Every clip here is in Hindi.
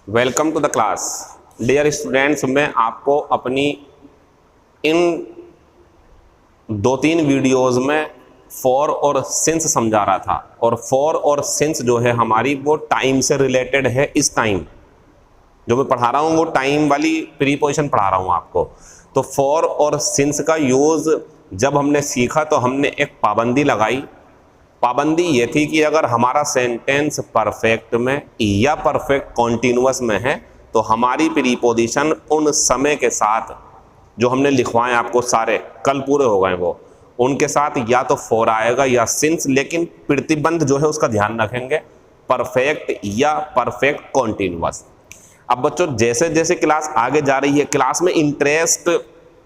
Welcome to the class. Dear students, मैं आपको अपनी इन 2-3 वीडियोज़ में फॉर और सिंस समझा रहा था। और फॉर और सिंस जो है हमारी वो टाइम से रिलेटेड है। इस टाइम जो मैं पढ़ा रहा हूँ वो टाइम वाली प्रीपोजिशन पढ़ा रहा हूँ आपको। तो फॉर और सिंस का यूज़ जब हमने सीखा तो हमने एक पाबंदी लगाई। पाबंदी ये थी कि अगर हमारा सेंटेंस परफेक्ट में या परफेक्ट कॉन्टिन्यूअस में है तो हमारी प्रीपोजिशन उन समय के साथ जो हमने लिखवाए आपको सारे कल पूरे हो गए वो उनके साथ या तो फॉर आएगा या सिंस, लेकिन प्रतिबंध जो है उसका ध्यान रखेंगे परफेक्ट या परफेक्ट कॉन्टिन्यूअस। अब बच्चों जैसे जैसे क्लास आगे जा रही है, क्लास में इंटरेस्ट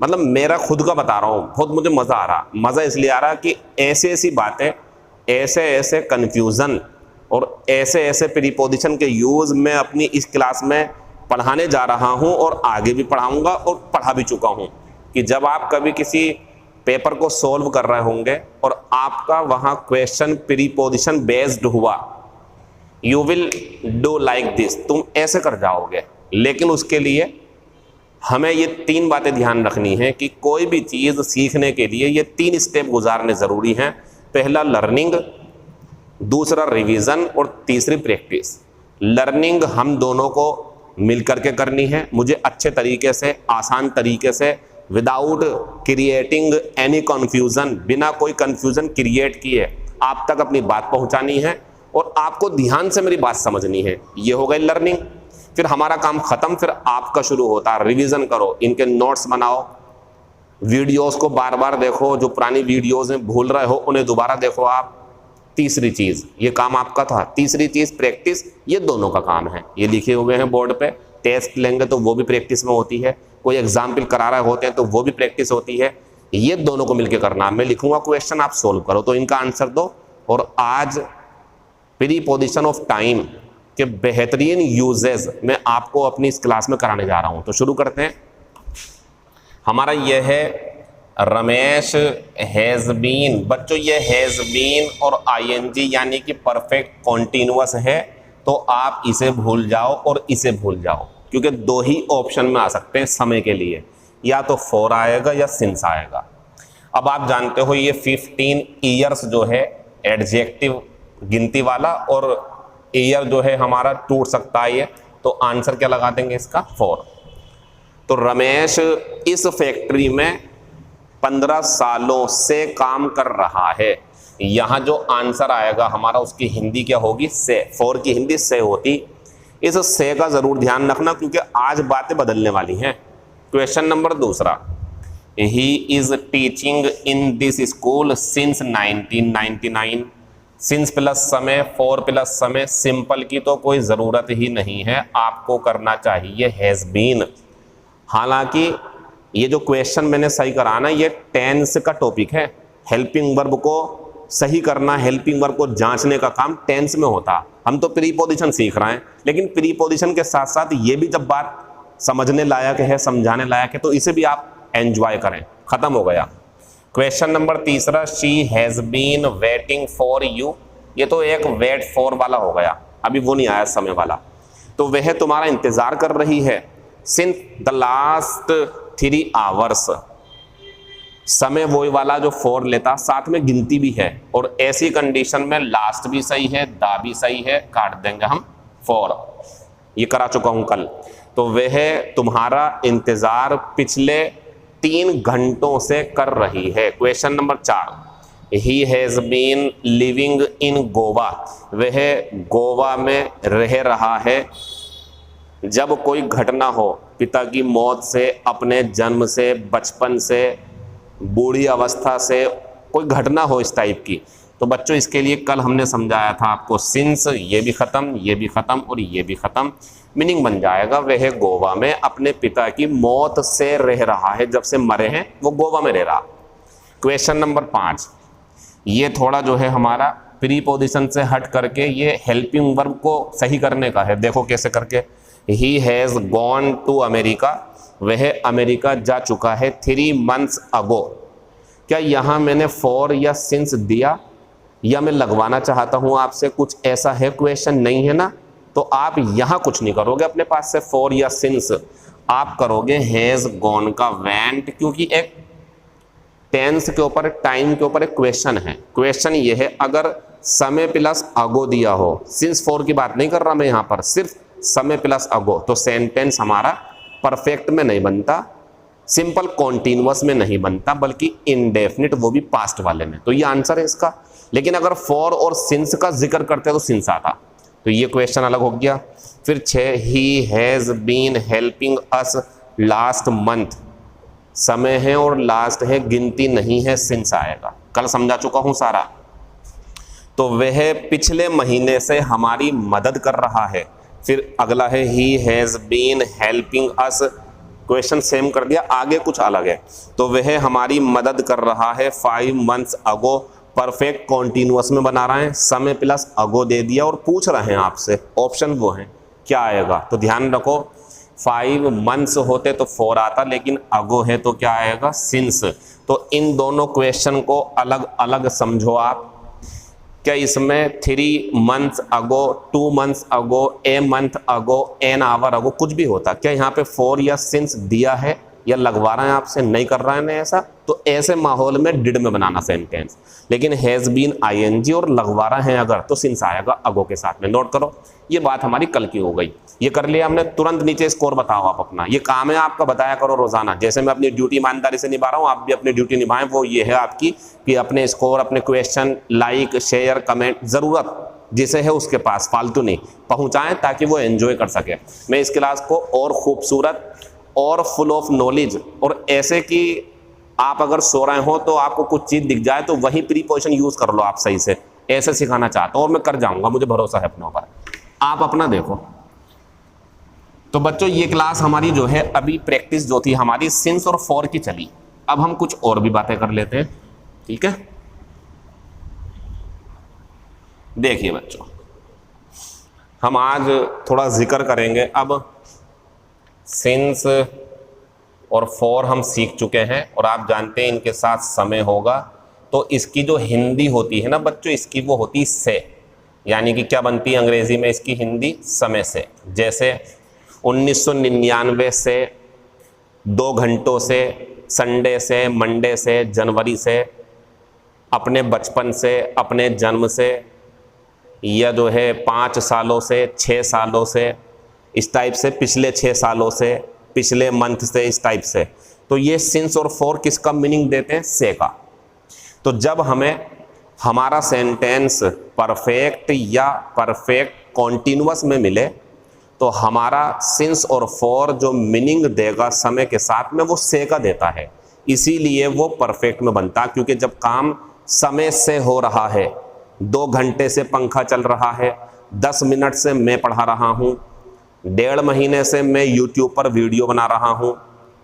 मतलब मेरा खुद का बता रहा हूँ, बहुत मुझे मज़ा आ रहा। मज़ा इसलिए आ रहा कि ऐसी ऐसी बातें, ऐसे ऐसे कन्फ्यूज़न और ऐसे ऐसे प्रीपोजिशन के यूज़ मैं अपनी इस क्लास में पढ़ाने जा रहा हूँ और आगे भी पढ़ाऊँगा और पढ़ा भी चुका हूँ कि जब आप कभी किसी पेपर को सॉल्व कर रहे होंगे और आपका वहाँ क्वेश्चन प्रीपोजिशन बेस्ड हुआ, you will do like this, तुम ऐसे कर जाओगे। लेकिन उसके लिए हमें ये 3 बातें ध्यान रखनी है कि कोई भी चीज़ सीखने के लिए ये 3 स्टेप गुजारने ज़रूरी हैं। पहला लर्निंग, दूसरा रिवीजन और तीसरी प्रैक्टिस। लर्निंग हम दोनों को मिल करके करनी है, मुझे अच्छे तरीके से, आसान तरीके से, विदाउट क्रिएटिंग एनी कन्फ्यूज़न, बिना कोई कन्फ्यूज़न क्रिएट किए आप तक अपनी बात पहुंचानी है और आपको ध्यान से मेरी बात समझनी है। ये हो गई लर्निंग। फिर हमारा काम ख़त्म, फिर आपका शुरू होता है रिवीजन करो, इनके नोट्स बनाओ, वीडियोस को बार बार देखो, जो पुरानी वीडियोस में भूल रहे हो उन्हें दोबारा देखो आप। तीसरी चीज़, ये काम आपका था। तीसरी चीज़ प्रैक्टिस, ये दोनों का काम है। ये लिखे हुए हैं बोर्ड पे, टेस्ट लेंगे तो वो भी प्रैक्टिस में होती है, कोई एग्जाम्पल करा रहे होते हैं तो वो भी प्रैक्टिस होती है। ये दोनों को मिलकर करना। मैं लिखूंगा क्वेश्चन, आप सोल्व करो तो इनका आंसर दो। और आज प्रीपोजिशन ऑफ टाइम के बेहतरीन यूजेस मैं आपको अपनी इस क्लास में कराने जा रहा हूँ। तो शुरू करते हैं। हमारा यह है रमेश हैज़ बीन। बच्चों ये हैज़ बीन और आईएनजी यानी कि परफेक्ट कॉन्टिन्यूअस है, तो आप इसे भूल जाओ और इसे भूल जाओ, क्योंकि 2 ही ऑप्शन में आ सकते हैं समय के लिए, या तो फॉर आएगा या सिंस आएगा। अब आप जानते हो ये 15 ईयर्स जो है एडजेक्टिव गिनती वाला, और ईयर जो है हमारा टूट सकता है ये, तो आंसर क्या लगा देंगे इसका? फॉर। तो रमेश इस फैक्ट्री में 15 सालों से काम कर रहा है। यहाँ जो आंसर आएगा हमारा उसकी हिंदी क्या होगी? से। फॉर की हिंदी से होती। इस से का जरूर ध्यान रखना क्योंकि आज बातें बदलने वाली हैं। क्वेश्चन नंबर दूसरा, he is teaching in this school since 1999। Since plus समय, फॉर प्लस समय, सिंपल की तो कोई ज़रूरत ही नहीं है, आपको करना चाहिए हैज़ बीन। हालांकि ये जो क्वेश्चन मैंने सही कराना ये टेंस का टॉपिक है। हेल्पिंग वर्ब को सही करना, हेल्पिंग वर्ब को जांचने का काम टेंस में होता। हम तो प्रीपोजिशन सीख रहे हैं, लेकिन प्रीपोजिशन के साथ साथ ये भी जब बात समझने लायक है, समझाने लायक है, तो इसे भी आप एंजॉय करें। ख़त्म हो गया। क्वेश्चन नंबर तीसरा, she has been waiting for you. ये तो एक वेट फॉर वाला हो गया, अभी वो नहीं आया समय वाला। तो वह तुम्हारा इंतज़ार कर रही है सिंस द लास्ट 3 आवर्स। समय वही वाला जो फॉर लेता, साथ में गिनती भी है, और ऐसी कंडीशन में लास्ट भी सही है, दा भी सही है, काट देंगे हम फॉर। ये करा चुका हूं कल। तो वह तुम्हारा इंतजार पिछले 3 घंटों से कर रही है। Question number 4, he has been living in Goa. वह गोवा में रह रहा है। जब कोई घटना हो, पिता की मौत से, अपने जन्म से, बचपन से, बूढ़ी अवस्था से, कोई घटना हो इस टाइप की, तो बच्चों इसके लिए कल हमने समझाया था आपको सिंस, ये भी ख़त्म, ये भी ख़त्म और ये भी ख़त्म। मीनिंग बन जाएगा वह गोवा में अपने पिता की मौत से रह रहा है, जब से मरे हैं वो गोवा में रह रहा। क्वेश्चन नंबर 5, ये थोड़ा जो है हमारा प्रीपोजिशन से हट करके ये हेल्पिंग वर्ब को सही करने का है। देखो कैसे करके, he has gone to America. वह अमेरिका जा चुका है 3 months अगो। क्या यहाँ मैंने फॉर या सिंस दिया, या मैं लगवाना चाहता हूँ आपसे? कुछ ऐसा है क्वेश्चन? नहीं है ना? तो आप यहां कुछ नहीं करोगे अपने पास से फॉर या सिंस, आप करोगे हैज गॉन का वेंट, क्योंकि एक टेंस के ऊपर, टाइम के ऊपर एक क्वेश्चन है। क्वेश्चन ये है, अगर समय प्लस अगो दिया हो, सिंस फॉर की बात नहीं कर रहा मैं यहां पर, सिर्फ समय प्लस अगो, तो सेंटेंस हमारा परफेक्ट में नहीं बनता, सिंपल कॉन्टिन्यूअस में नहीं बनता, बल्कि इनडेफिनिट, वो भी पास्ट वाले में। तो ये आंसर है इसका। लेकिन अगर फॉर और सिंस का जिक्र करते तो सिंस आता, तो ये क्वेश्चन अलग हो गया। फिर 6, he has been helping us last month, समय है और लास्ट है, गिनती नहीं है, सिंस आएगा। कल समझा चुका हूं सारा। तो वह पिछले महीने से हमारी मदद कर रहा है। फिर अगला है he has been helping us, question same कर दिया, आगे कुछ अलग है। तो वह हमारी मदद कर रहा है 5 मंथ्स अगो, परफेक्ट कॉन्टिन्यूअस में बना रहे हैं, समय प्लस अगो दे दिया और पूछ रहे हैं आपसे, ऑप्शन वो है क्या आएगा। तो ध्यान रखो 5 मंथ्स होते तो 4 आता, लेकिन अगो है तो क्या आएगा, सिंस। तो इन दोनों क्वेश्चन को अलग अलग समझो आप। क्या इसमें 3 months ago, 2 months ago, a month ago, an hour ago कुछ भी होता? क्या यहाँ पे 4 या सिंस दिया है या लगवा रहे हैं आपसे, नहीं कर रहे हैं ऐसा? तो ऐसे माहौल में डिड में बनाना सेंटेंस। लेकिन हैज बीन आईएनजी और लगवा रहे हैं अगर, तो सिंस आएगा अगो के साथ में। नोट करो, ये बात हमारी कल की हो गई। ये कर लिया हमने, तुरंत नीचे स्कोर बताओ आप अपना। ये काम है आपका, बताया करो रोजाना। जैसे मैं अपनी ड्यूटी ईमानदारी से निभा रहा हूँ, आप भी अपनी ड्यूटी निभाएं। वो ये है आपकी कि अपने स्कोर, अपने क्वेश्चन, लाइक, शेयर, कमेंट, जरूरत जिसे है उसके पास, फालतू नहीं, पहुंचाएं ताकि वो एंजॉय कर सके। मैं इस क्लास को और खूबसूरत और फुल ऑफ नॉलेज, और ऐसे कि आप अगर सो रहे हो तो आपको कुछ चीज दिख जाए तो वही प्रीपोजिशन यूज कर लो आप सही से, ऐसे सिखाना चाहता हूं और मैं कर जाऊंगा, मुझे भरोसा है अपने ऊपर। आप अपना देखो। तो बच्चों ये क्लास हमारी जो है अभी प्रैक्टिस जो थी हमारी सिंस और फॉर की चली। अब हम कुछ और भी बातें कर लेते हैं, ठीक है। देखिए बच्चों, हम आज थोड़ा जिक्र करेंगे। अब सिंस और फॉर हम सीख चुके हैं और आप जानते हैं इनके साथ समय होगा। तो इसकी जो हिंदी होती है ना बच्चों, इसकी वो होती से, यानी कि क्या बनती है अंग्रेजी में इसकी हिंदी, समय से। जैसे 1999 से, 2 घंटों से, संडे से, मंडे से, जनवरी से, अपने बचपन से, अपने जन्म से, या जो है 5 सालों से, 6 सालों से, इस टाइप से, पिछले 6 सालों से, पिछले मंथ से, इस टाइप से। तो ये सिंस और फॉर किसका मीनिंग देते हैं, से का। तो जब हमें हमारा सेंटेंस परफेक्ट या परफेक्ट कॉन्टिन्यूअस में मिले तो हमारा सिंस और फॉर जो मीनिंग देगा समय के साथ में, वो से का देता है। इसीलिए वो परफेक्ट में बनता, क्योंकि जब काम समय से हो रहा है, 2 घंटे से पंखा चल रहा है, 10 मिनट से मैं पढ़ा रहा हूँ, 1.5 महीने से मैं YouTube पर वीडियो बना रहा हूँ,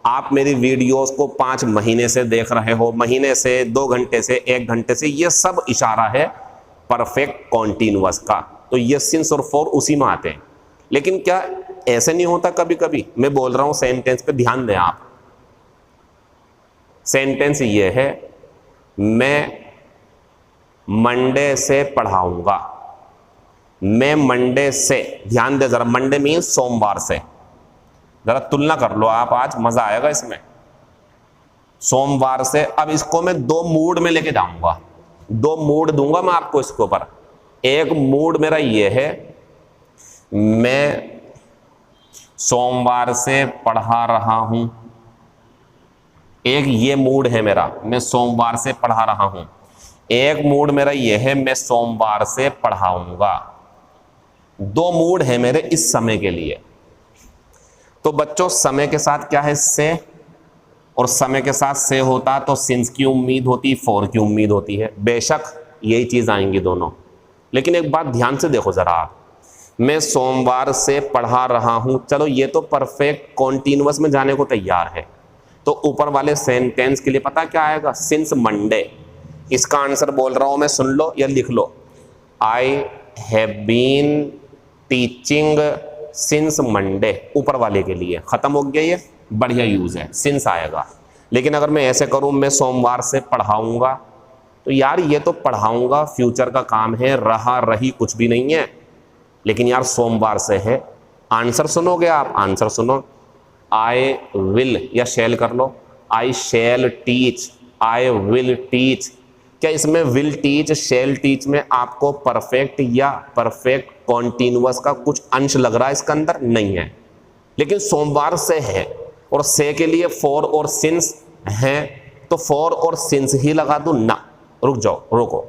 आप मेरी वीडियोस को 5 महीने से देख रहे हो, महीने से, 2 घंटे से, 1 घंटे से, ये सब इशारा है परफेक्ट कॉन्टिन्यूअस का। तो ये सिंस और फॉर उसी में आते हैं। लेकिन क्या ऐसे नहीं होता कभी कभी? मैं बोल रहा हूं सेंटेंस पे ध्यान दें आप। सेंटेंस ये है, मैं मंडे से पढ़ाऊंगा। मैं मंडे से, ध्यान दे जरा, मंडे मीन्स सोमवार से। जरा तुलना कर लो आप, आज मजा आएगा इसमें। सोमवार से, अब इसको मैं 2 मूड में लेके जाऊंगा, 2 मूड दूंगा मैं आपको इसके ऊपर। एक मूड मेरा ये है, मैं सोमवार से पढ़ा रहा हूं। एक ये मूड है मेरा, मैं सोमवार से पढ़ा रहा हूं। एक मूड मेरा ये है, मैं सोमवार से पढ़ाऊंगा। 2 मूड है मेरे इस समय के लिए। तो बच्चों समय के साथ क्या है, से, और समय के साथ से होता तो सिंस की उम्मीद होती, फॉर की उम्मीद होती है। बेशक यही चीज आएंगी दोनों। लेकिन एक बात ध्यान से देखो जरा आप, मैं सोमवार से पढ़ा रहा हूं, चलो ये तो परफेक्ट कॉन्टिन्यूअस में जाने को तैयार है। तो ऊपर वाले सेंटेंस के लिए पता क्या आएगा, सिंस मंडे। इसका आंसर बोल रहा हूं मैं, सुन लो या लिख लो। I have been teaching since Monday, ऊपर वाले के लिए खत्म हो गया, ये बढ़िया यूज है, सिंस आएगा। लेकिन अगर मैं ऐसे करूं, मैं सोमवार से पढ़ाऊंगा, तो यार ये तो पढ़ाऊंगा फ्यूचर का काम है, रहा रही कुछ भी नहीं है। लेकिन यार सोमवार से है। आंसर सुनोगे आप, आंसर सुनो। आई विल या शैल कर लो, आई शैल टीच, आई विल टीच। क्या इसमें विल टीच, शैल टीच में आपको परफेक्ट या परफेक्ट कॉन्टिन्यूअस का कुछ अंश लग रहा है इसके अंदर? नहीं है। लेकिन सोमवार से है और से के लिए फॉर और सिंस है, तो फॉर और सिंस ही लगा दूं ना? रुक जाओ, रोको।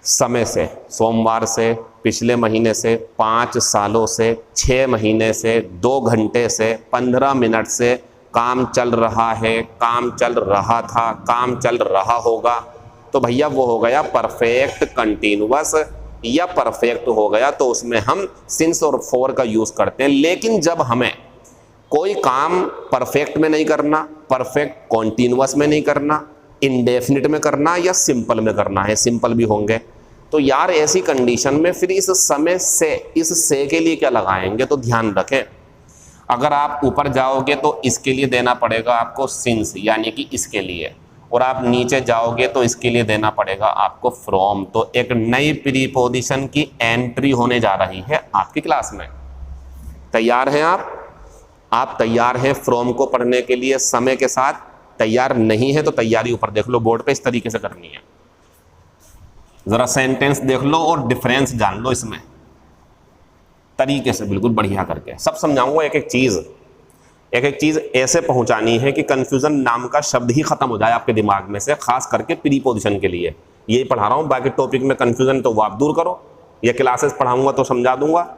समय से, सोमवार से, पिछले महीने से, 5 सालों से, 6 महीने से, 2 घंटे से, 15 मिनट से काम चल रहा है, काम चल रहा था, काम चल रहा होगा। तो भैया वो हो गया परफेक्ट कंटिन्यूअस या परफेक्ट हो गया, तो उसमें हम सिंस और फॉर का यूज करते हैं। लेकिन जब हमें कोई काम परफेक्ट में नहीं करना, परफेक्ट कॉन्टिन्यूअस में नहीं करना, इंडेफिनिट में करना या सिंपल में करना है, सिंपल भी होंगे, तो यार ऐसी कंडीशन में फिर इस समय से, इस से के लिए क्या लगाएंगे? तो ध्यान रखें, अगर आप ऊपर जाओगे तो इसके लिए देना पड़ेगा आपको सिंस, यानी कि इसके लिए, और आप नीचे जाओगे तो इसके लिए देना पड़ेगा आपको फ्रॉम। तो एक नई प्रीपोजिशन की एंट्री होने जा रही है आपकी क्लास में। तैयार हैं आप तैयार हैं फ्रॉम को पढ़ने के लिए समय के साथ? तैयार नहीं है तो तैयारी ऊपर देख लो, बोर्ड पे इस तरीके से करनी है। जरा सेंटेंस देख लो और डिफरेंस जान लो इसमें तरीके से, बिल्कुल बढ़िया करके सब समझाऊंगा। एक एक चीज ऐसे पहुंचानी है कि कंफ्यूजन नाम का शब्द ही खत्म हो जाए आपके दिमाग में से, खास करके प्रीपोजिशन के लिए यही पढ़ा रहा हूं। बाकी टॉपिक में कंफ्यूजन तो वो आप दूर करो, ये क्लासेस पढ़ाऊंगा तो समझा दूंगा।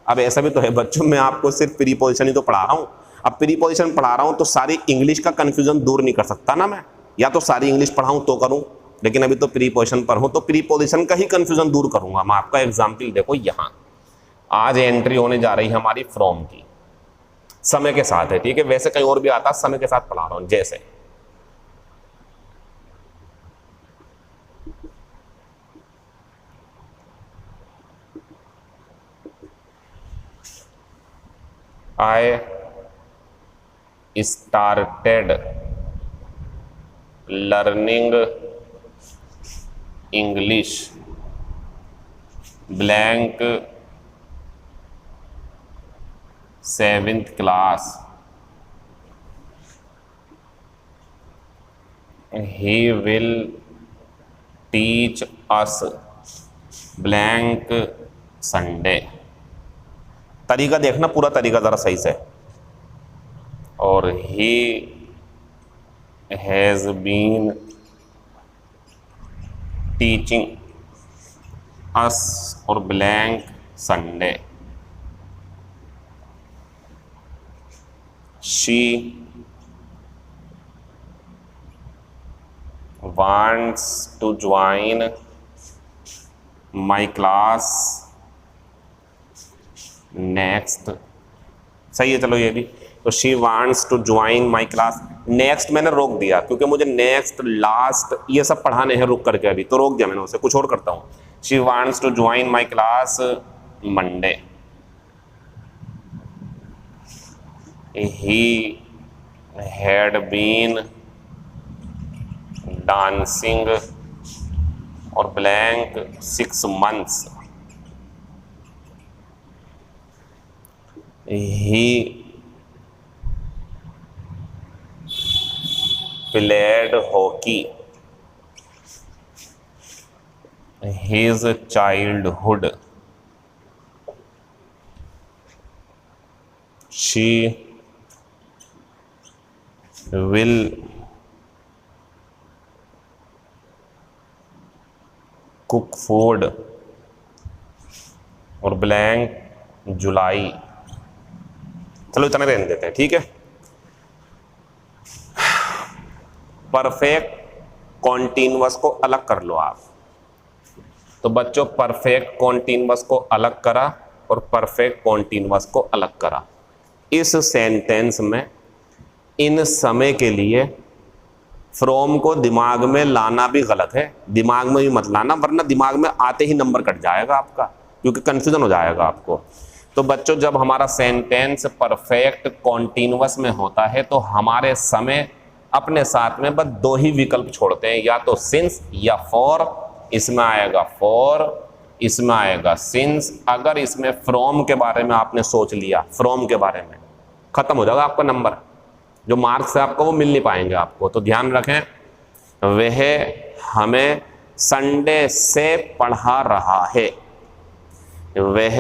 अब ऐसा भी तो है बच्चों, मैं आपको सिर्फ प्रीपोजिशन ही तो पढ़ा रहा हूं। अब प्रीपोजिशन पढ़ा रहा हूं तो सारी इंग्लिश का कंफ्यूजन दूर नहीं कर सकता ना मैं, या तो सारी इंग्लिश पढ़ाऊं तो करूं, लेकिन अभी तो प्रीपोजिशन पर हूं तो प्रीपोजिशन का ही कंफ्यूजन दूर करूंगा मैं। आपका एग्जाम्पल देखो, यहां आज एंट्री होने जा रही है हमारी फ्रॉम की, समय के साथ है, ठीक है। वैसे कहीं और भी आता, समय के साथ पढ़ा रहा हूं। जैसे I started learning English blank 7th class. He will teach us blank Sunday. तरीका देखना, पूरा तरीका जरा सही से। और he has been teaching us और blank Sunday. She wants to join my class next. सही है, चलो ये भी। तो she wants to join my class. Next मैंने रोक दिया क्योंकि मुझे नेक्स्ट, लास्ट ये सब पढ़ाने हैं रुक करके, अभी तो रोक दिया मैंने उसे, कुछ और करता हूँ। She wants to join my class Monday. He had been dancing और blank 6 months. He played hockey his childhood. She will cook food और ब्लैंक जुलाई। चलो इतना रहने देते हैं, ठीक है। परफेक्ट कॉन्टिन्यूअस को अलग कर लो आप। तो बच्चों परफेक्ट कॉन्टिन्यूअस को अलग करा और परफेक्ट कॉन्टिन्यूअस को अलग करा। इस सेंटेंस में इन समय के लिए फ्रॉम को दिमाग में लाना भी गलत है, दिमाग में भी मत लाना, वरना दिमाग में आते ही नंबर कट जाएगा आपका, क्योंकि कंफ्यूजन हो जाएगा आपको। तो बच्चों जब हमारा सेंटेंस परफेक्ट कॉन्टिन्यूअस में होता है तो हमारे समय अपने साथ में बस 2 ही विकल्प छोड़ते हैं, या तो सिंस या फॉर। इसमें आएगा फॉर इसमें आएगा सिंस। अगर इसमें फ्रॉम के बारे में आपने सोच लिया, फ्रॉम के बारे में, खत्म हो जाएगा आपका नंबर, जो मार्क्स है आपको वो मिल नहीं पाएंगे आपको। तो ध्यान रखें, वह हमें संडे से पढ़ा रहा है, वह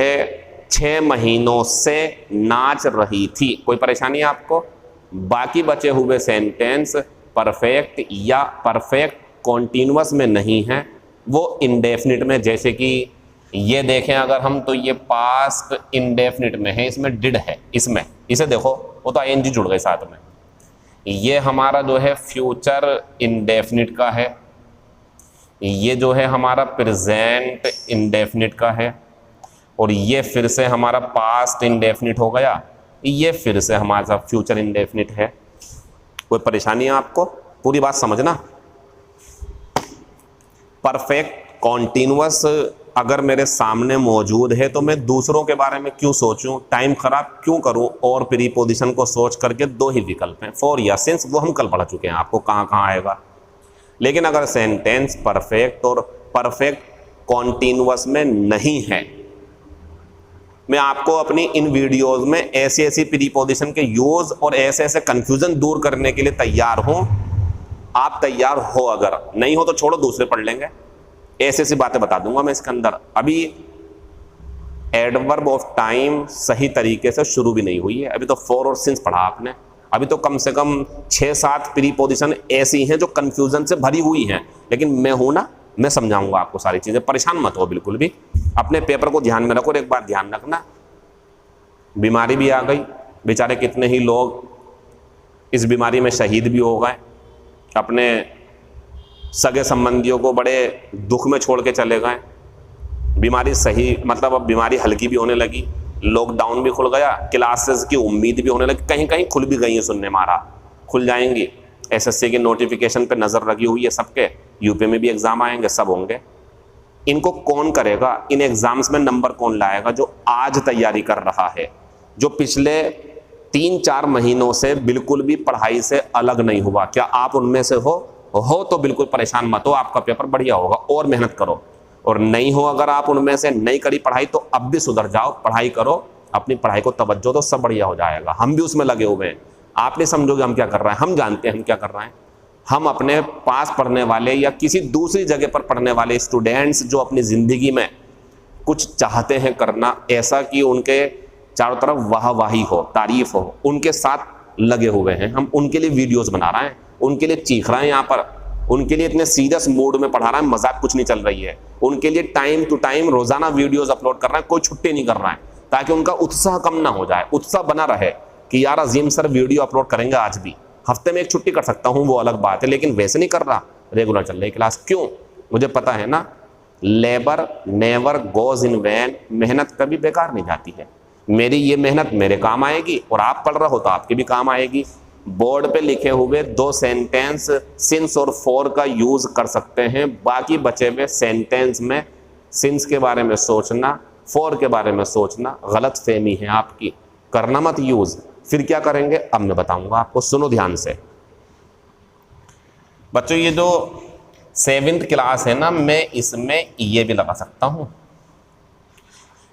6 महीनों से नाच रही थी। कोई परेशानी है आपको? बाकी बचे हुए सेंटेंस परफेक्ट या परफेक्ट कॉन्टिन्यूअस में नहीं है, वो इंडेफिनिट में। जैसे कि ये देखें अगर हम, तो ये पास्ट इंडेफिनिट में है, इसमें डिड है, इसमें इसे देखो, वो तो आईएनजी जुड़ गए साथ में। ये हमारा जो है फ्यूचर इंडेफिनिट का है, ये जो है हमारा प्रेजेंट इंडेफिनिट का है, और ये फिर से हमारा पास्ट इंडेफिनिट हो गया, ये फिर से हमारा फ्यूचर इंडेफिनिट है। कोई परेशानी है आपको? पूरी बात समझना। परफेक्ट कॉन्टिन्यूअस अगर मेरे सामने मौजूद है तो मैं दूसरों के बारे में क्यों सोचूं, टाइम खराब क्यों करूं, और प्रीपोजिशन को सोच करके 2 ही विकल्प हैं, फॉर या सिंस, वो हम कल पढ़ चुके हैं आपको कहाँ कहाँ आएगा। लेकिन अगर सेंटेंस परफेक्ट और परफेक्ट कॉन्टिन्यूअस में नहीं है, मैं आपको अपनी इन वीडियोस में ऐसी ऐसी प्रीपोजिशन के यूज और ऐसे ऐसे कंफ्यूजन दूर करने के लिए तैयार हूं। आप तैयार हो? अगर नहीं हो तो छोड़ो, दूसरे पढ़ लेंगे। ऐसी ऐसी बातें बता दूंगा मैं इसके अंदर। अभी एडवर्ब ऑफ टाइम सही तरीके से शुरू भी नहीं हुई है, अभी तो फॉर और सिंस पढ़ा आपने। अभी तो कम से कम 6-7 प्रीपोजिशन ऐसी हैं जो कंफ्यूजन से भरी हुई हैं, लेकिन मैं हूं ना, मैं समझाऊंगा आपको सारी चीजें। परेशान मत हो बिल्कुल भी, अपने पेपर को ध्यान में रखो। और एक बात ध्यान रखना, बीमारी भी आ गई, बेचारे कितने ही लोग इस बीमारी में शहीद भी हो गए, अपने सगे संबंधियों को बड़े दुख में छोड़ के चले गए। बीमारी सही, मतलब अब बीमारी हल्की भी होने लगी, लॉकडाउन भी खुल गया, क्लासेस की उम्मीद भी होने लगी, कहीं कहीं खुल भी गई है, सुनने मारा खुल जाएंगी। एसएससी के नोटिफिकेशन पे नज़र लगी हुई है सबके, यूपी में भी एग्जाम आएंगे, सब होंगे। इनको कौन करेगा? इन एग्जाम्स में नंबर कौन लाएगा? जो आज तैयारी कर रहा है, जो पिछले 3-4 महीनों से बिल्कुल भी पढ़ाई से अलग नहीं हुआ। क्या आप उनमें से हो तो बिल्कुल परेशान मत हो, आपका पेपर बढ़िया होगा, और मेहनत करो। और नहीं हो अगर आप उनमें से, नहीं करी पढ़ाई, तो अब भी सुधर जाओ, पढ़ाई करो, अपनी पढ़ाई को तवज्जो दो, सब बढ़िया हो जाएगा। हम भी उसमें लगे हुए हैं, आप नहीं समझोगे हम क्या कर रहे हैं, हम जानते हैं हम क्या कर रहे हैं। हम अपने पास पढ़ने वाले या किसी दूसरी जगह पर पढ़ने वाले स्टूडेंट्स जो अपनी ज़िंदगी में कुछ चाहते हैं करना, ऐसा कि उनके चारों तरफ वाहवाही हो, तारीफ हो, उनके साथ लगे हुए हैं। हम उनके लिए वीडियोस बना रहे हैं, उनके लिए चीख रहे हैं यहाँ पर, उनके लिए इतने सीरियस मूड में पढ़ा रहे हैं, मजाक कुछ नहीं चल रही है। उनके लिए टाइम टू टाइम रोजाना वीडियोस अपलोड कर रहे हैं, कोई छुट्टी नहीं कर रहा है, ताकि उनका उत्साह कम ना हो जाए, उत्साह बना रहे कि यार अजीम सर वीडियो अपलोड करेंगे आज भी। हफ्ते में एक छुट्टी कर सकता हूँ, वो अलग बात है, लेकिन वैसे नहीं कर रहा, रेगुलर चल रही क्लास। क्यों? मुझे पता है ना, labour never goes in vain, मेहनत कभी बेकार नहीं जाती है। मेरी ये मेहनत मेरे काम आएगी, और आप पढ़ रहे हो तो आपके भी काम आएगी। बोर्ड पे लिखे हुए 2 सेंटेंस सिंस और फॉर का यूज कर सकते हैं, बाकी बचे हुए सेंटेंस में सिंस के बारे में सोचना, फॉर के बारे में सोचना गलत फहमी है आपकी, करना मत यूज। फिर क्या करेंगे अब मैं बताऊंगा आपको, सुनो ध्यान से बच्चों। ये जो 7th क्लास है ना, मैं इसमें ये भी लगा सकता हूं।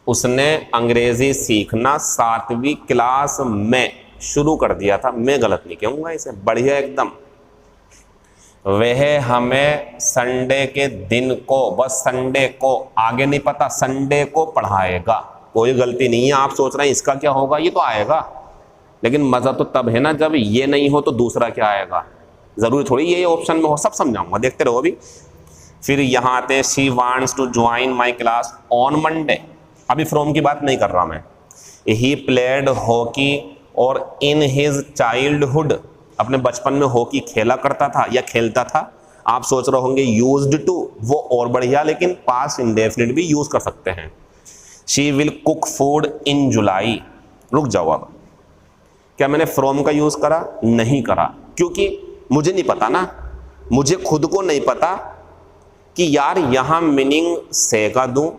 उसने अंग्रेजी सीखना 7वीं क्लास में शुरू कर दिया था, मैं गलत नहीं कहूंगा इसे, बढ़िया एकदम। वह हमें संडे के दिन को, बस संडे को, आगे नहीं पता, संडे को पढ़ाएगा। कोई गलती नहीं है। आप सोच रहे हैं इसका क्या होगा, ये तो आएगा, लेकिन मजा तो तब है ना जब ये नहीं हो तो दूसरा क्या आएगा। जरूरी थोड़ी ये ऑप्शन में हो, सब समझाऊंगा, देखते रहो अभी। फिर यहाँ आते हैं, she wants to join my class on Monday. अभी फ्रॉम की बात नहीं कर रहा मैं। ही प्लेड हॉकी और इन हिज चाइल्डहुड, अपने बचपन में हॉकी खेला करता था या खेलता था। आप सोच रहे होंगे यूज्ड टू, वो और बढ़िया, लेकिन पास्ट इंडेफिनिट भी यूज कर सकते हैं। She will cook food in July. रुक जाओ, अब क्या मैंने फ्रॉम का यूज करा? नहीं करा, क्योंकि मुझे नहीं पता ना, मुझे खुद को नहीं पता कि यार यहां मीनिंग से का दूं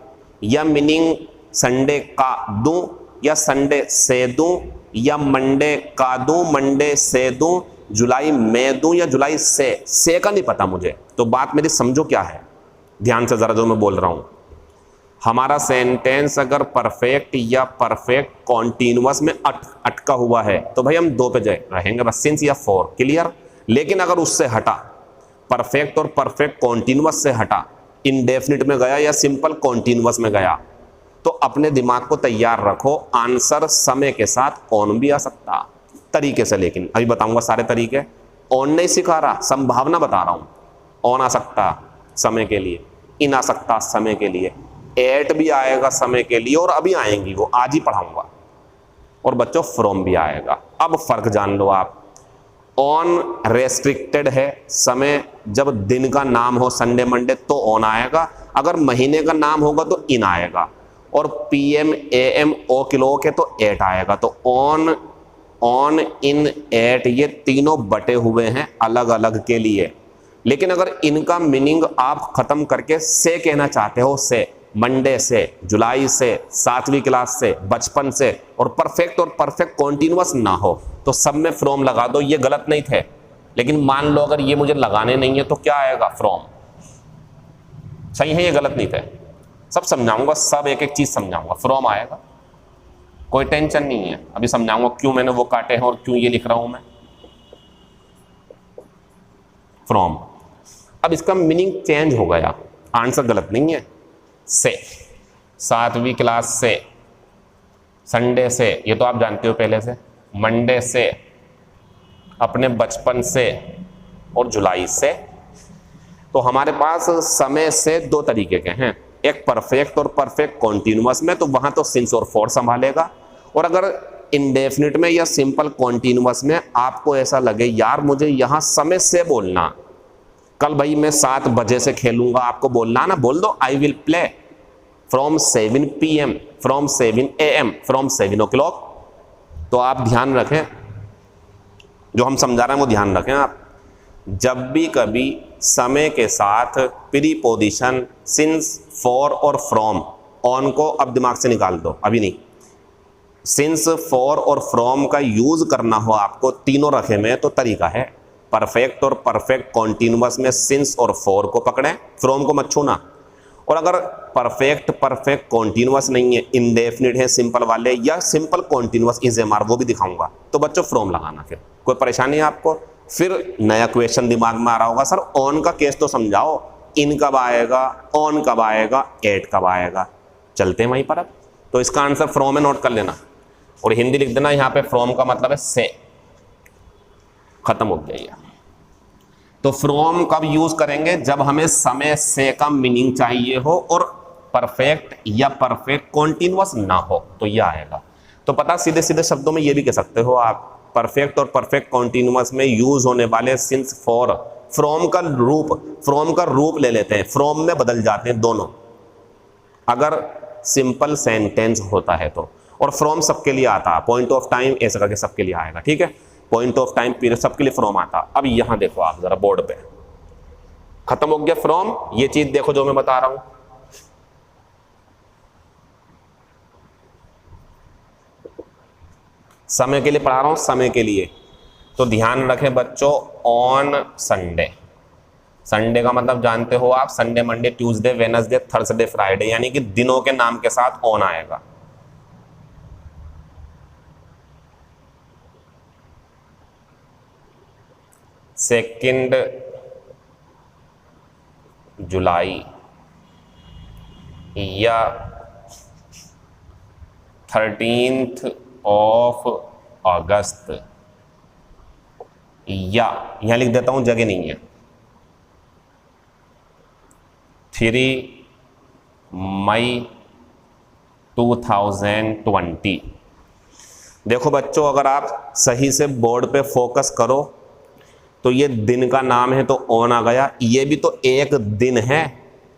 या मीनिंग संडे का दूं या संडे से दूं या मंडे का दूं, मंडे से दूं, जुलाई में दूं या जुलाई से का नहीं पता मुझे। तो बात मेरी समझो क्या है, ध्यान से जरा जो मैं बोल रहा हूं। हमारा सेंटेंस अगर परफेक्ट या परफेक्ट कॉन्टिन्यूअस में अटका हुआ है तो भाई हम 2 पे रहेंगे बस, सिंस या फॉर, क्लियर। लेकिन अगर उससे हटा, परफेक्ट और परफेक्ट कॉन्टिन्यूअस से हटा, इंडेफिनिट में गया या सिंपल कॉन्टिन्यूअस में गया, तो अपने दिमाग को तैयार रखो, आंसर समय के साथ ऑन भी आ सकता तरीके से। लेकिन अभी बताऊंगा सारे तरीके, ऑन नहीं सिखा रहा, संभावना बता रहा हूं। ऑन आ सकता समय के लिए, इन आ सकता समय के लिए, एट भी आएगा समय के लिए, और अभी आएंगी वो, आज ही पढ़ाऊंगा। और बच्चों फ्रॉम भी आएगा। अब फर्क जान लो आप, ऑन रेस्ट्रिक्टेड है, समय जब दिन का नाम हो संडे मंडे तो ऑन आएगा, अगर महीने का नाम होगा तो इन आएगा, और पीएम एएम ओ क्लॉक है तो एट आएगा। तो ऑन, ऑन, इन, एट, ये तीनों बटे हुए हैं अलग अलग के लिए। लेकिन अगर इनका मीनिंग आप खत्म करके से कहना चाहते हो, से, मंडे से, जुलाई से, 7वीं क्लास से, बचपन से, और परफेक्ट और परफेक्ट कॉन्टिन्यूअस ना हो, तो सब में फ्रॉम लगा दो। ये गलत नहीं थे, लेकिन मान लो अगर ये मुझे लगाने नहीं है तो क्या आएगा, फ्रॉम। सही है, ये गलत नहीं थे। सब समझाऊंगा, सब एक एक चीज समझाऊंगा, फ्रॉम आएगा, कोई टेंशन नहीं है। अभी समझाऊंगा क्यों मैंने वो काटे हैं और क्यों ये लिख रहा हूं मैं, फ्रॉम। अब इसका मीनिंग चेंज हो गया, आंसर गलत नहीं है। से, 7वीं क्लास से, संडे से, ये तो आप जानते हो पहले से, मंडे से, अपने बचपन से, और जुलाई से। तो हमारे पास समय से 2 तरीके के हैं, एक परफेक्ट और परफेक्ट कॉन्टिन्यूअस में, तो वहां तो सिंस और फॉर संभालेगा। और अगर इंडेफिनिट में या सिंपल कॉन्टिन्यूअस में आपको ऐसा लगे यार मुझे यहां समय से बोलना, कल भाई मैं 7 बजे से खेलूंगा, आपको बोलना ना, बोल दो I will play from 7 PM, from 7 AM, from 7 o'clock। तो आप ध्यान रखें, जो हम समझा रहे हैं वो ध्यान रखें आप। जब भी कभी समय के साथ प्रीपोजिशन सिंस, फॉर और फ्रॉम, ऑन को अब दिमाग से निकाल दो, अभी नहीं, सिंस, फॉर और फ्रॉम का यूज करना हो आपको, तीनों रखे में तो तरीका है, परफेक्ट और परफेक्ट कॉन्टिन्यूअस में सिंस और फॉर को पकड़ें, फ्रॉम को मत छूना। और अगर परफेक्ट परफेक्ट कॉन्टिन्यूअस नहीं है, इंडेफिनिट है सिंपल वाले, या simple continuous is am are, वो भी दिखाऊंगा, तो बच्चों फ्रॉम लगाना। फिर कोई परेशानी है आपको? फिर नया क्वेश्चन दिमाग में आ रहा होगा, सर ऑन का केस तो समझाओ, इन कब आएगा, ऑन कब आएगा, एट कब आएगा। चलते हैं वहीं पर। अब तो इसका आंसर फ्रॉम है, नोट कर लेना, और हिंदी लिख देना, यहाँ पे फ्रॉम का मतलब है से। खत्म हो गया ये। तो फ्रॉम कब यूज करेंगे? जब हमें समय से का मीनिंग चाहिए हो और परफेक्ट या परफेक्ट कॉन्टिन्यूअस ना हो, तो ये आएगा। तो पता, सीधे सीधे शब्दों में ये भी कह सकते हो आप, परफेक्ट और परफेक्ट कॉन्टिन्यूअस में यूज होने वाले सिंस, फॉर, फ्रॉम का रूप ले लेते हैं, फ्रॉम में बदल जाते हैं दोनों, अगर सिंपल सेंटेंस होता है तो। और फ्रॉम सबके लिए आता है, पॉइंट ऑफ टाइम ऐसा करके सबके लिए आएगा, ठीक है, पॉइंट ऑफ टाइम पीरियड सबके लिए फ्रॉम आता। अब यहां देखो आप जरा बोर्ड पे, खत्म हो गया फ्रॉम। ये चीज देखो जो मैं बता रहा हूं, समय के लिए पढ़ा रहा हूं, समय के लिए। तो ध्यान रखें बच्चों, ऑन संडे, संडे का मतलब जानते हो आप, Sunday Monday Tuesday Wednesday Thursday Friday, यानी कि दिनों के नाम के साथ ऑन आएगा। सेकेंड जुलाई या 13th ऑफ अगस्त, या यहां लिख देता हूं, जगह नहीं है, 3 मई 2020। देखो बच्चों, अगर आप सही से बोर्ड पे फोकस करो तो ये दिन का नाम है तो ऑन आ गया, ये भी तो एक दिन है,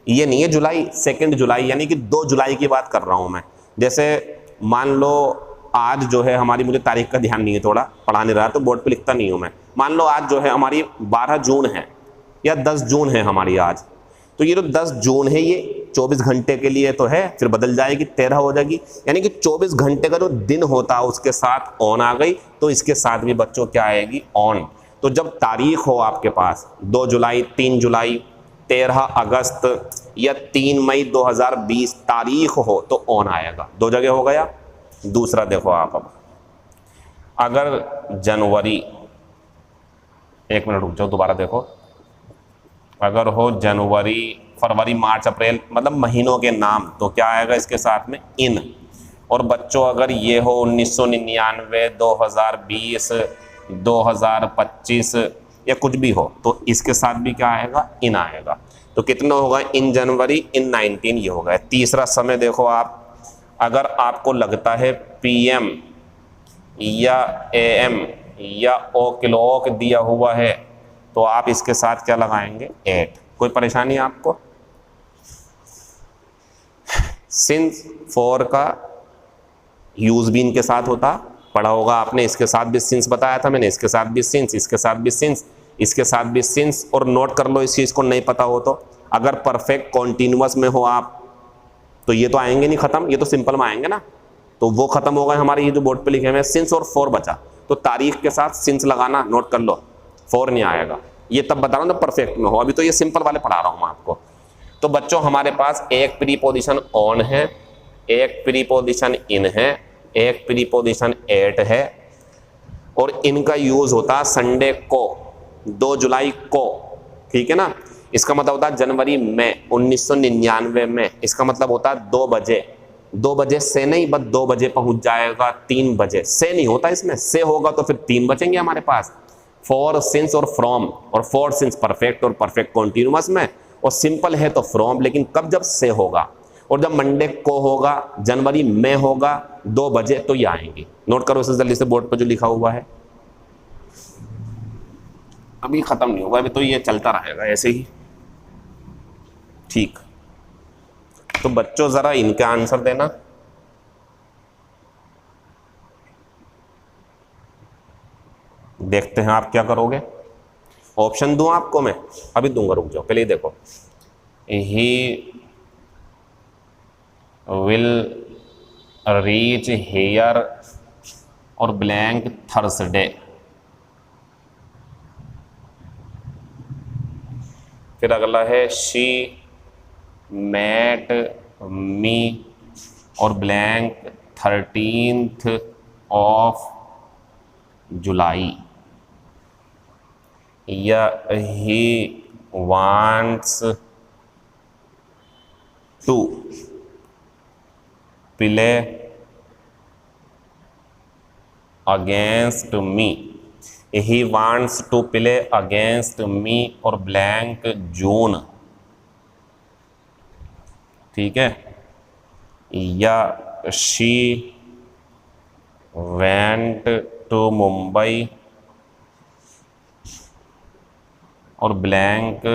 ये नहीं है जुलाई, 2 जुलाई, यानी कि 2 जुलाई की बात कर रहा हूं मैं। जैसे मान लो आज जो है हमारी, मुझे तारीख का ध्यान नहीं है, थोड़ा पढ़ा नहीं रहा तो बोर्ड पे लिखता नहीं हूं मैं, मान लो आज जो है हमारी 12 जून है या 10 जून है हमारी आज, तो ये जो 10 जून है ये 24 घंटे के लिए तो है, फिर बदल जाएगी 13 हो जाएगी, यानी कि 24 घंटे का जो दिन होता है उसके साथ ऑन आ गई, तो इसके साथ भी बच्चों क्या आएगी, ऑन। तो जब तारीख हो आपके पास 2 जुलाई, 3 जुलाई, 13 अगस्त या 3 मई 2020 तारीख हो तो ऑन आएगा। दो जगह हो गया। दूसरा देखो आप, अब अगर जनवरी, एक मिनट रुक जाओ, दोबारा देखो, अगर हो जनवरी, फरवरी, मार्च, अप्रैल, मतलब महीनों के नाम, तो क्या आएगा इसके साथ में? इन। और बच्चों अगर ये हो 1999, 2020, 2025 या कुछ भी हो तो इसके साथ भी क्या आएगा? इन आएगा। तो कितना होगा? इन जनवरी, इन 19, ये होगा। तीसरा समय देखो आप, अगर आपको लगता है PM या AM या ओ क्लॉक दिया हुआ है तो आप इसके साथ क्या लगाएंगे? 8। कोई परेशानी आपको? सिंस 4 का यूज भी इनके साथ होता, पढ़ा होगा आपने। इसके साथ भी सिंस बताया था मैंने, इसके साथ भी सिंस, इसके साथ भी सिंस, इसके साथ भी सिंस। और नोट कर लो इस चीज को, नहीं पता हो तो, अगर परफेक्ट कॉन्टिन्यूअस में हो आप तो ये तो आएंगे नहीं खत्म, ये तो सिंपल में आएंगे ना, तो वो खत्म हो गए हमारे। ये जो बोर्ड पे लिखे हुए हैं सिंस और 4 बचा, तो तारीख के साथ सिंस लगाना, नोट कर लो, 4 नहीं आएगा। ये तब बता रहा हूँ जब परफेक्ट में हो, अभी तो ये सिंपल वाले पढ़ा रहा हूँ मैं आपको। तो बच्चों हमारे पास एक प्रीपोजिशन ऑन है, एक प्रीपोजिशन इन है, एक प्रीपोजिशन एट है, और इनका यूज होता संडे को, 2 जुलाई को, ठीक है ना। इसका मतलब होता है जनवरी में 1999 में, इसका मतलब होता है 2 बजे। 2 बजे से नहीं, बस 2 बजे पहुंच जाएगा, 3 बजे से नहीं होता, इसमें से होगा तो फिर 3 बचेंगे हमारे पास। फॉर, सिंस और फ्रॉम, और फॉर सिंस परफेक्ट और परफेक्ट कॉन्टिन्यूअस में, और सिंपल है तो फ्रॉम, लेकिन कब? जब से होगा। और जब मंडे को होगा, जनवरी में होगा, 2 बजे, तो ये आएंगे। नोट करो इसे जल्दी से बोर्ड पर जो लिखा हुआ है। अभी खत्म नहीं होगा, अभी तो ये चलता रहेगा ऐसे ही, ठीक। तो बच्चों जरा इनका आंसर देना। देखते हैं आप क्या करोगे। ऑप्शन दूं आपको मैं? अभी दूंगा, रुक जाओ, पहले देखो। ही विल रीच हेयर और ब्लैंक थर्सडे। फिर अगला है शी मेट मी और ब्लैंक 13th ऑफ जुलाई, या he wants to play against me. He wants to play against me और ब्लैंक जून, ठीक है। या शी वेंट टू मुंबई और blank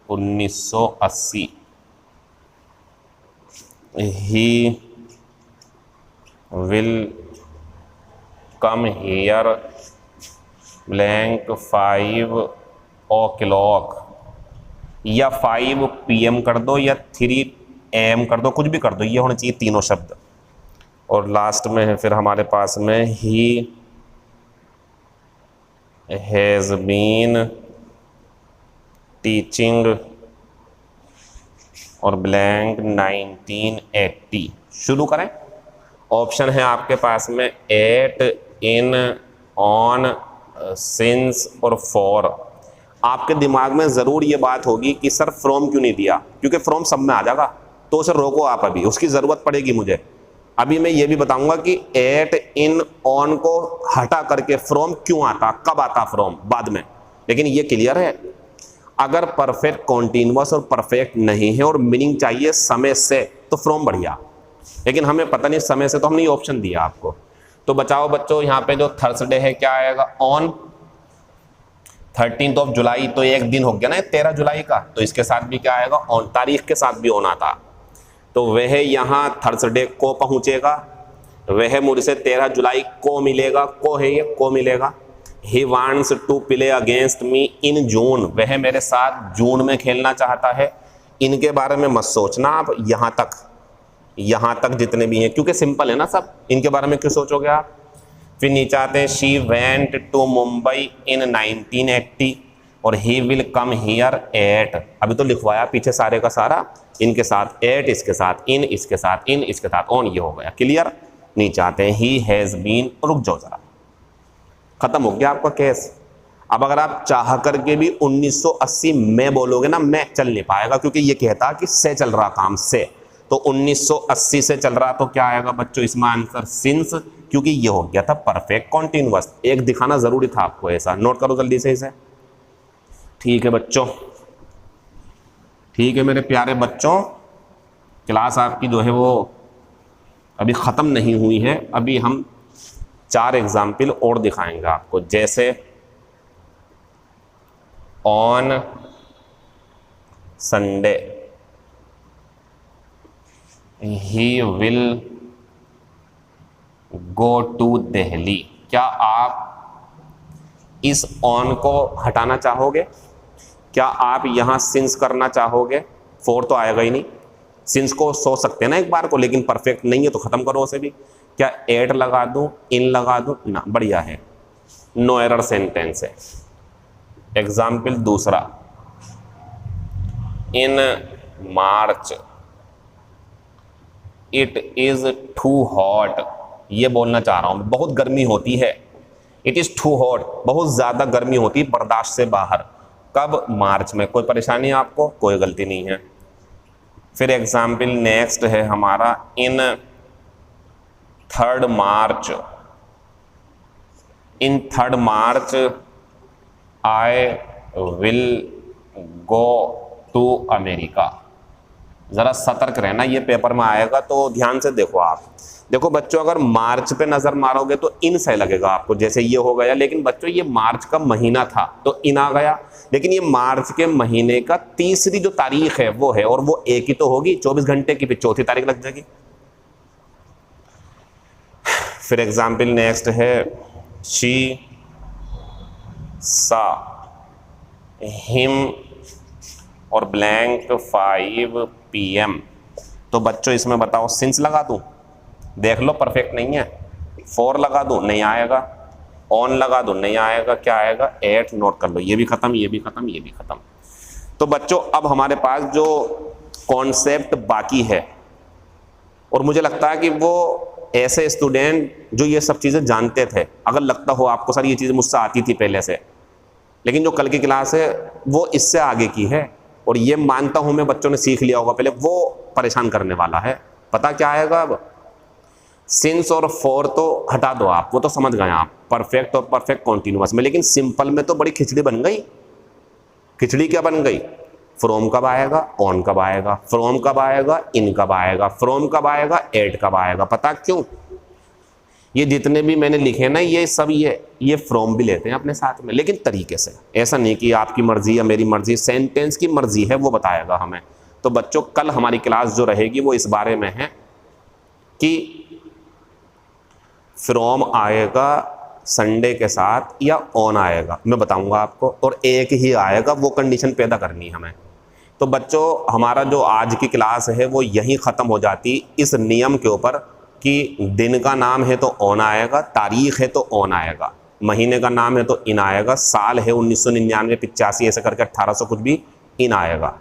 1980। He will come here blank 5 o'clock, या 5 PM कर दो या 3 AM कर दो, कुछ भी कर दो, ये होने चाहिए तीनों शब्द। और लास्ट में है फिर हमारे पास में ही हैज़ बीन टीचिंग और ब्लैंक 1980। शुरू करें। ऑप्शन है आपके पास में एट, इन, ऑन, सिंस और फॉर। आपके दिमाग में ज़रूर ये बात होगी कि सर फ्रॉम क्यों नहीं दिया, क्योंकि फ्रॉम सब में आ जाएगा। तो सर रोको आप, अभी उसकी ज़रूरत पड़ेगी मुझे। अभी मैं ये भी बताऊंगा कि एट, इन, ऑन को हटा करके फ्रॉम क्यों आता, कब आता फ्रॉम, बाद में। लेकिन ये क्लियर है, अगर परफेक्ट कॉन्टिन्यूअस और परफेक्ट नहीं है और मीनिंग चाहिए समय से, तो फ्रॉम बढ़िया। लेकिन हमें पता नहीं समय से, तो हमने ये ऑप्शन दिया आपको। तो बचाओ बच्चों, यहाँ पे जो थर्सडे है क्या आएगा? ऑन। 13th ऑफ जुलाई तो एक दिन हो गया ना 13 जुलाई का, तो इसके साथ भी क्या आएगा? ऑन। तारीख के साथ भी ऑन आता, तो वह यहाँ थर्सडे को पहुंचेगा, वह मुझसे 13 जुलाई को मिलेगा, को है ये, को मिलेगा। He wants to play against me in June, वह मेरे साथ जून में खेलना चाहता है। इनके बारे में मत सोचना आप, यहाँ तक जितने भी हैं, क्योंकि सिंपल है ना सब, इनके बारे में क्यों सोचोगे आप। फिर नीचे आते हैं शी वेंट टू मुंबई इन 1980, और he will come here eight, अभी तो लिखवाया पीछे सारे का सारा, इनके साथ एट, इसके साथ इन, इसके साथ इन, इसके साथ ऑन, ये हो गया क्लियर। नीचे आते हैं ही हैज़ बीन, रुक जाओ जरा, खत्म हो गया आपका केस। अब अगर आप चाह करके भी 1980 में बोलोगे ना, मैं चल नहीं पाएगा, क्योंकि ये कहता कि से चल रहा काम से, तो 1980 से चल रहा तो क्या आएगा बच्चों इसमें आंसर सिंस, क्योंकि ये हो गया था परफेक्ट कॉन्टिन्यूअस। एक दिखाना जरूरी था आपको, ऐसा नोट करो जल्दी से इसे। ठीक है बच्चों, ठीक है मेरे प्यारे बच्चों, क्लास आपकी जो है वो अभी ख़त्म नहीं हुई है, अभी हम 4 एग्जाम्पल और दिखाएंगे आपको, जैसे on Sunday he will go to Delhi. क्या आप इस ऑन को हटाना चाहोगे? क्या आप यहां सिंस करना चाहोगे? फोर तो आएगा ही नहीं, सिंस को सोच सकते हैं ना एक बार को, लेकिन परफेक्ट नहीं है तो खत्म करो उसे भी। क्या एट लगा दूं, इन लगा दूं ना, बढ़िया है, नो एरर सेंटेंस है। एग्जाम्पल दूसरा, in March it is too hot, ये बोलना चाह रहा हूं, बहुत गर्मी होती है। इट इज टू हॉट, बहुत ज्यादा गर्मी होती है, बर्दाश्त से बाहर। कब? मार्च में। कोई परेशानी आपको? कोई गलती नहीं है। फिर एग्जाम्पल नेक्स्ट है हमारा, in 3rd March, in 3rd March I will go to America. ज़रा सतर्क रहना, ये पेपर में आएगा तो ध्यान से देखो आप। देखो बच्चों, अगर मार्च पे नज़र मारोगे तो इन से लगेगा आपको, जैसे ये हो गया, लेकिन बच्चों ये मार्च का महीना था तो इन आ गया, लेकिन ये मार्च के महीने का तीसरी जो तारीख है वो है, और वो एक ही तो होगी 24 घंटे की, फिर चौथी तारीख लग जाएगी। फिर एग्जाम्पल नेक्स्ट है, शी सा हिम और ब्लैंक 5 PM। तो बच्चों इसमें बताओ, सिंस लगा दूं, देख लो परफेक्ट नहीं है, 4 लगा दूं नहीं आएगा, ऑन लगा दूं नहीं आएगा, क्या आएगा 8, नोट कर लो, ये भी खत्म, ये भी खत्म, ये भी खत्म। तो बच्चों अब हमारे पास जो कॉन्सेप्ट बाकी है, और मुझे लगता है कि वो ऐसे स्टूडेंट जो ये सब चीज़ें जानते थे, अगर लगता हो आपको सर ये चीज़ें मुझसे आती थी पहले से, लेकिन जो कल की क्लास है वो इससे आगे की है, और ये मानता हूं मैं बच्चों ने सीख लिया होगा पहले, वो परेशान करने वाला है। पता क्या आएगा अब? सिंस और फॉर तो हटा दो आप, वो तो समझ गए आप, परफेक्ट और परफेक्ट कॉन्टिन्यूअस में। लेकिन सिंपल में तो बड़ी खिचड़ी बन गई। खिचड़ी क्या बन गई? फ्रॉम कब आएगा, ऑन कब आएगा, फ्रॉम कब आएगा, इन कब आएगा, फ्रॉम कब आएगा, एट कब आएगा। पता क्यों? ये जितने भी मैंने लिखे ना, ये सब ये फ्रॉम भी लेते हैं अपने साथ में, लेकिन तरीके से, ऐसा नहीं कि आपकी मर्जी या मेरी मर्जी, सेंटेंस की मर्जी है वो बताएगा हमें। तो बच्चों कल हमारी क्लास जो रहेगी वो इस बारे में है कि फ्रॉम आएगा संडे के साथ या ऑन आएगा, मैं बताऊंगा आपको, और एक ही आएगा, वो कंडीशन पैदा करनी है हमें। तो बच्चों हमारा जो आज की क्लास है वो यहीं ख़त्म हो जाती, इस नियम के ऊपर कि दिन का नाम है तो ऑन आएगा, तारीख है तो ऑन आएगा, महीने का नाम है तो इन आएगा, साल है 1999 85 ऐसे करके 1800 कुछ भी, इन आएगा,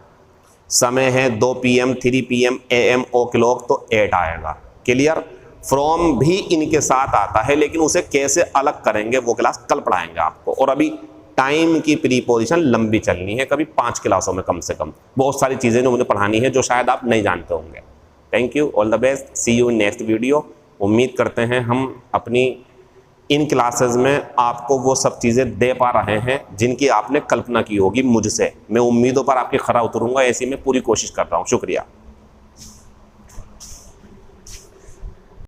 समय है 2 PM 3 PM AM o'clock तो 8 आएगा। क्लियर? फ्रॉम भी इनके साथ आता है, लेकिन उसे कैसे अलग करेंगे वो क्लास कल पढ़ाएंगे आपको। और अभी टाइम की प्रीपोजिशन लंबी चलनी है, कभी 5 क्लासों में कम से कम, बहुत सारी चीज़ें जो मुझे पढ़ानी है जो शायद आप नहीं जानते होंगे। Thank you, all the best, see you in next video. उम्मीद करते हैं हम अपनी इन क्लासेस में आपको वो सब चीज़ें दे पा रहे हैं जिनकी आपने कल्पना की होगी मुझसे। मैं उम्मीदों पर आपकी खरा उतरूंगा, ऐसी मैं पूरी कोशिश कर रहा हूँ। शुक्रिया।